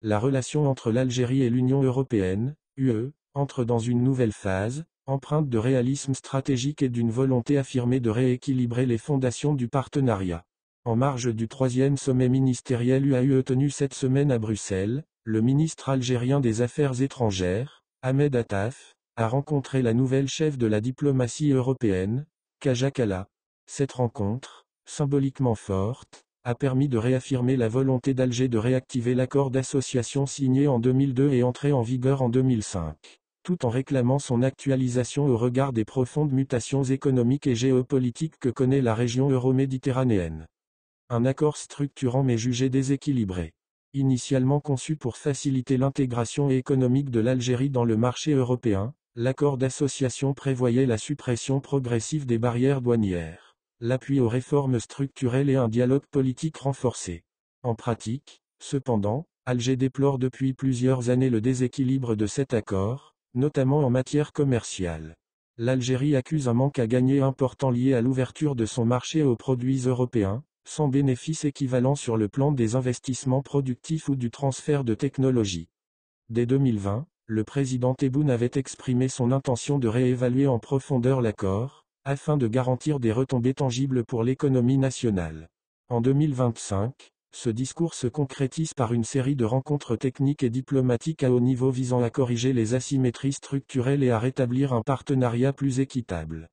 La relation entre l'Algérie et l'Union européenne, UE, entre dans une nouvelle phase, empreinte de réalisme stratégique et d'une volonté affirmée de rééquilibrer les fondations du partenariat. En marge du troisième sommet ministériel UAE tenu cette semaine à Bruxelles, le ministre algérien des Affaires étrangères, Ahmed Attaf, a rencontré la nouvelle chef de la diplomatie européenne, Kaja Kallas. Cette rencontre, symboliquement forte, a permis de réaffirmer la volonté d'Alger de réactiver l'accord d'association signé en 2002 et entré en vigueur en 2005, tout en réclamant son actualisation au regard des profondes mutations économiques et géopolitiques que connaît la région euro-méditerranéenne. Un accord structurant mais jugé déséquilibré. Initialement conçu pour faciliter l'intégration économique de l'Algérie dans le marché européen, l'accord d'association prévoyait la suppression progressive des barrières douanières, l'appui aux réformes structurelles et un dialogue politique renforcé. En pratique, cependant, Alger déplore depuis plusieurs années le déséquilibre de cet accord, notamment en matière commerciale. L'Algérie accuse un manque à gagner important lié à l'ouverture de son marché aux produits européens, sans bénéfice équivalent sur le plan des investissements productifs ou du transfert de technologie. Dès 2020, le président Tebboune avait exprimé son intention de réévaluer en profondeur l'accord, afin de garantir des retombées tangibles pour l'économie nationale. En 2025, ce discours se concrétise par une série de rencontres techniques et diplomatiques à haut niveau visant à corriger les asymétries structurelles et à rétablir un partenariat plus équitable.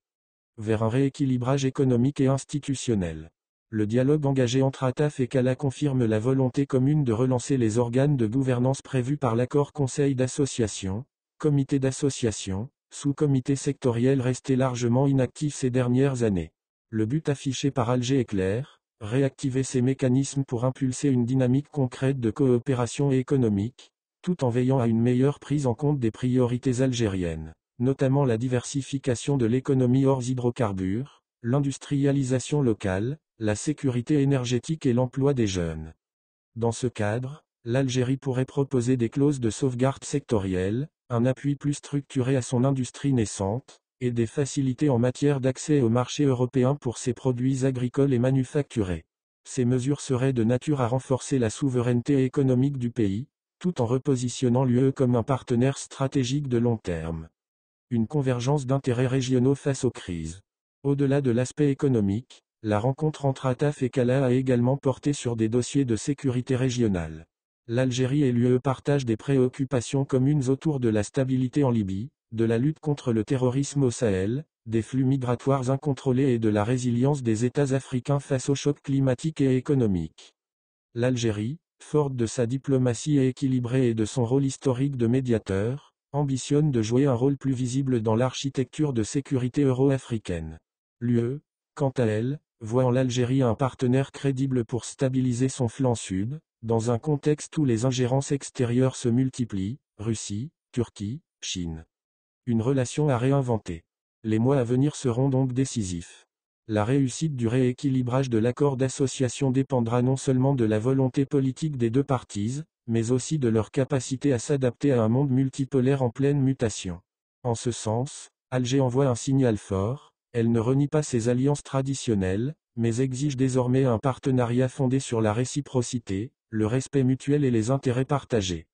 Vers un rééquilibrage économique et institutionnel. Le dialogue engagé entre Attaf et Kallas confirme la volonté commune de relancer les organes de gouvernance prévus par l'accord Conseil d'association, comité d'association, sous-comité sectoriel resté largement inactif ces dernières années. Le but affiché par Alger est clair, réactiver ces mécanismes pour impulser une dynamique concrète de coopération économique, tout en veillant à une meilleure prise en compte des priorités algériennes, notamment la diversification de l'économie hors hydrocarbures, l'industrialisation locale, la sécurité énergétique et l'emploi des jeunes. Dans ce cadre, l'Algérie pourrait proposer des clauses de sauvegarde sectorielles, un appui plus structuré à son industrie naissante, et des facilités en matière d'accès au marché européen pour ses produits agricoles et manufacturés. Ces mesures seraient de nature à renforcer la souveraineté économique du pays, tout en repositionnant l'UE comme un partenaire stratégique de long terme. Une convergence d'intérêts régionaux face aux crises. Au-delà de l'aspect économique, la rencontre entre Attaf et Kallas a également porté sur des dossiers de sécurité régionale. L'Algérie et l'UE partagent des préoccupations communes autour de la stabilité en Libye, de la lutte contre le terrorisme au Sahel, des flux migratoires incontrôlés et de la résilience des États africains face aux chocs climatiques et économiques. L'Algérie, forte de sa diplomatie équilibrée et de son rôle historique de médiateur, ambitionne de jouer un rôle plus visible dans l'architecture de sécurité euro-africaine. L'UE, quant à elle, voit en l'Algérie un partenaire crédible pour stabiliser son flanc sud, dans un contexte où les ingérences extérieures se multiplient, Russie, Turquie, Chine. Une relation à réinventer. Les mois à venir seront donc décisifs. La réussite du rééquilibrage de l'accord d'association dépendra non seulement de la volonté politique des deux parties, mais aussi de leur capacité à s'adapter à un monde multipolaire en pleine mutation. En ce sens, Alger envoie un signal fort. Elle ne renie pas ses alliances traditionnelles, mais exige désormais un partenariat fondé sur la réciprocité, le respect mutuel et les intérêts partagés.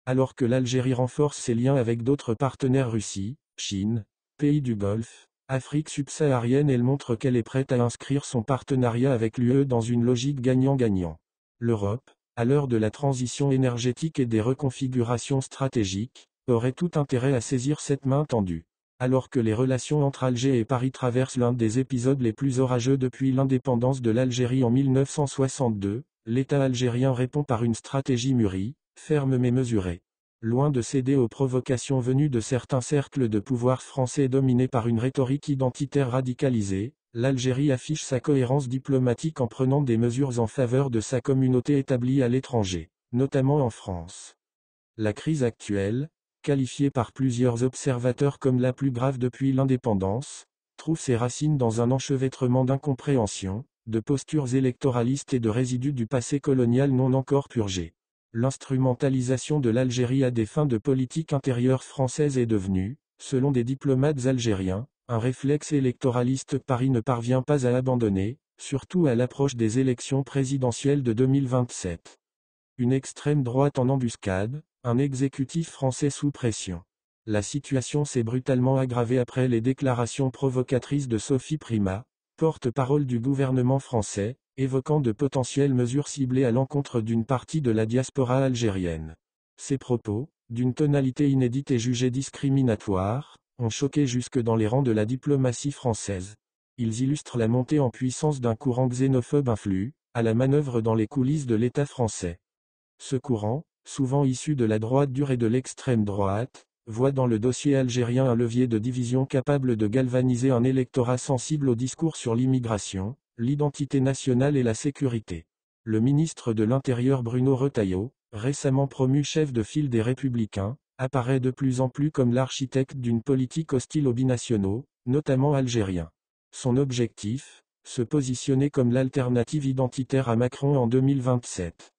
Alors que l'Algérie renforce ses liens avec d'autres partenaires Russie, Chine, pays du Golfe, Afrique subsaharienne, elle montre qu'elle est prête à inscrire son partenariat avec l'UE dans une logique gagnant-gagnant. L'Europe, à l'heure de la transition énergétique et des reconfigurations stratégiques, aurait tout intérêt à saisir cette main tendue. Alors que les relations entre Alger et Paris traversent l'un des épisodes les plus orageux depuis l'indépendance de l'Algérie en 1962, l'État algérien répond par une stratégie mûrie, ferme mais mesurée. Loin de céder aux provocations venues de certains cercles de pouvoir français dominés par une rhétorique identitaire radicalisée, l'Algérie affiche sa cohérence diplomatique en prenant des mesures en faveur de sa communauté établie à l'étranger, notamment en France. La crise actuelle, qualifiée par plusieurs observateurs comme la plus grave depuis l'indépendance, trouve ses racines dans un enchevêtrement d'incompréhension, de postures électoralistes et de résidus du passé colonial non encore purgés. L'instrumentalisation de l'Algérie à des fins de politique intérieure française est devenue, selon des diplomates algériens, un réflexe électoraliste que Paris ne parvient pas à abandonner, surtout à l'approche des élections présidentielles de 2027. Une extrême droite en embuscade, un exécutif français sous pression. La situation s'est brutalement aggravée après les déclarations provocatrices de Sophie Primas, porte-parole du gouvernement français, évoquant de potentielles mesures ciblées à l'encontre d'une partie de la diaspora algérienne. Ces propos, d'une tonalité inédite et jugés discriminatoires, ont choqué jusque dans les rangs de la diplomatie française. Ils illustrent la montée en puissance d'un courant xénophobe influent, à la manœuvre dans les coulisses de l'État français. Ce courant, souvent issu de la droite dure et de l'extrême droite, voit dans le dossier algérien un levier de division capable de galvaniser un électorat sensible au discours sur l'immigration, l'identité nationale et la sécurité. Le ministre de l'Intérieur Bruno Retailleau, récemment promu chef de file des Républicains, apparaît de plus en plus comme l'architecte d'une politique hostile aux binationaux, notamment algériens. Son objectif, se positionner comme l'alternative identitaire à Macron en 2027.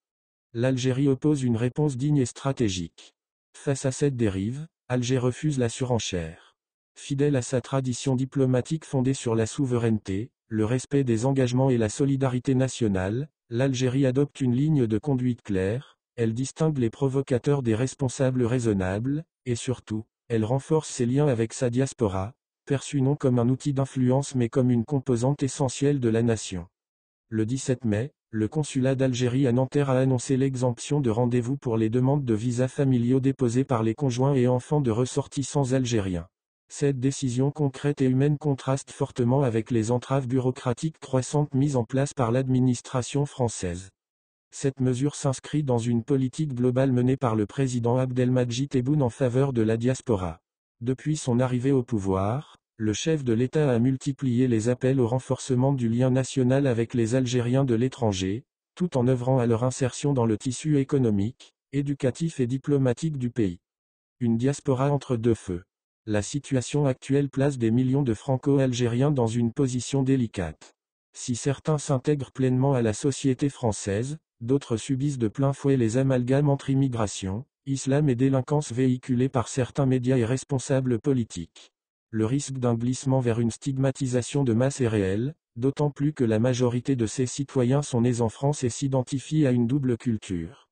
L'Algérie oppose une réponse digne et stratégique. Face à cette dérive, Alger refuse la surenchère. Fidèle à sa tradition diplomatique fondée sur la souveraineté, le respect des engagements et la solidarité nationale, l'Algérie adopte une ligne de conduite claire, elle distingue les provocateurs des responsables raisonnables, et surtout, elle renforce ses liens avec sa diaspora, perçue non comme un outil d'influence mais comme une composante essentielle de la nation. Le 17 mai, le consulat d'Algérie à Nanterre a annoncé l'exemption de rendez-vous pour les demandes de visas familiaux déposées par les conjoints et enfants de ressortissants algériens. Cette décision concrète et humaine contraste fortement avec les entraves bureaucratiques croissantes mises en place par l'administration française. Cette mesure s'inscrit dans une politique globale menée par le président Abdelmadjid Tebboune en faveur de la diaspora. Depuis son arrivée au pouvoir, le chef de l'État a multiplié les appels au renforcement du lien national avec les Algériens de l'étranger, tout en œuvrant à leur insertion dans le tissu économique, éducatif et diplomatique du pays. Une diaspora entre deux feux. La situation actuelle place des millions de Franco-Algériens dans une position délicate. Si certains s'intègrent pleinement à la société française, d'autres subissent de plein fouet les amalgames entre immigration, islam et délinquance véhiculés par certains médias et responsables politiques. Le risque d'un glissement vers une stigmatisation de masse est réel, d'autant plus que la majorité de ces citoyens sont nés en France et s'identifient à une double culture.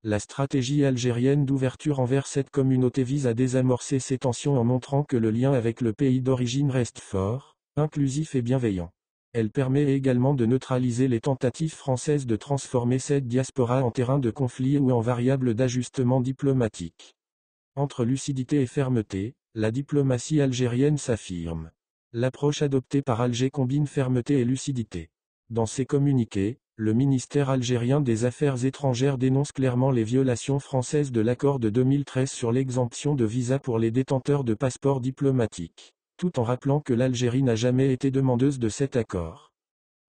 La stratégie algérienne d'ouverture envers cette communauté vise à désamorcer ces tensions en montrant que le lien avec le pays d'origine reste fort, inclusif et bienveillant. Elle permet également de neutraliser les tentatives françaises de transformer cette diaspora en terrain de conflit ou en variable d'ajustement diplomatique. Entre lucidité et fermeté, la diplomatie algérienne s'affirme. L'approche adoptée par Alger combine fermeté et lucidité. Dans ses communiqués, le ministère algérien des Affaires étrangères dénonce clairement les violations françaises de l'accord de 2013 sur l'exemption de visa pour les détenteurs de passeports diplomatiques, tout en rappelant que l'Algérie n'a jamais été demandeuse de cet accord.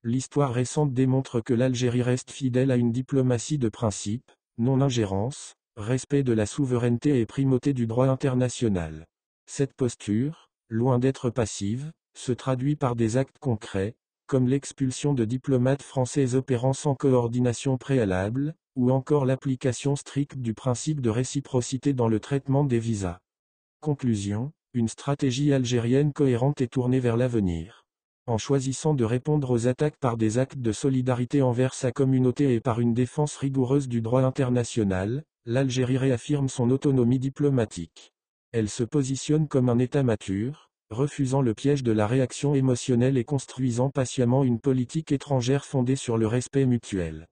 L'histoire récente démontre que l'Algérie reste fidèle à une diplomatie de principe, non-ingérence, respect de la souveraineté et primauté du droit international. Cette posture, loin d'être passive, se traduit par des actes concrets, comme l'expulsion de diplomates français opérant sans coordination préalable, ou encore l'application stricte du principe de réciprocité dans le traitement des visas. Conclusion, une stratégie algérienne cohérente et tournée vers l'avenir. En choisissant de répondre aux attaques par des actes de solidarité envers sa communauté et par une défense rigoureuse du droit international, l'Algérie réaffirme son autonomie diplomatique. Elle se positionne comme un État mature, refusant le piège de la réaction émotionnelle et construisant patiemment une politique étrangère fondée sur le respect mutuel.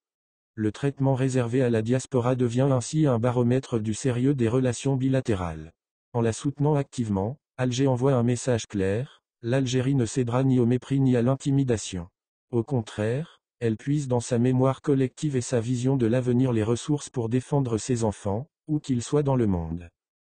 Le traitement réservé à la diaspora devient ainsi un baromètre du sérieux des relations bilatérales. En la soutenant activement, Alger envoie un message clair, l'Algérie ne cédera ni au mépris ni à l'intimidation. Au contraire, elle puise dans sa mémoire collective et sa vision de l'avenir les ressources pour défendre ses enfants, où qu'ils soient dans le monde.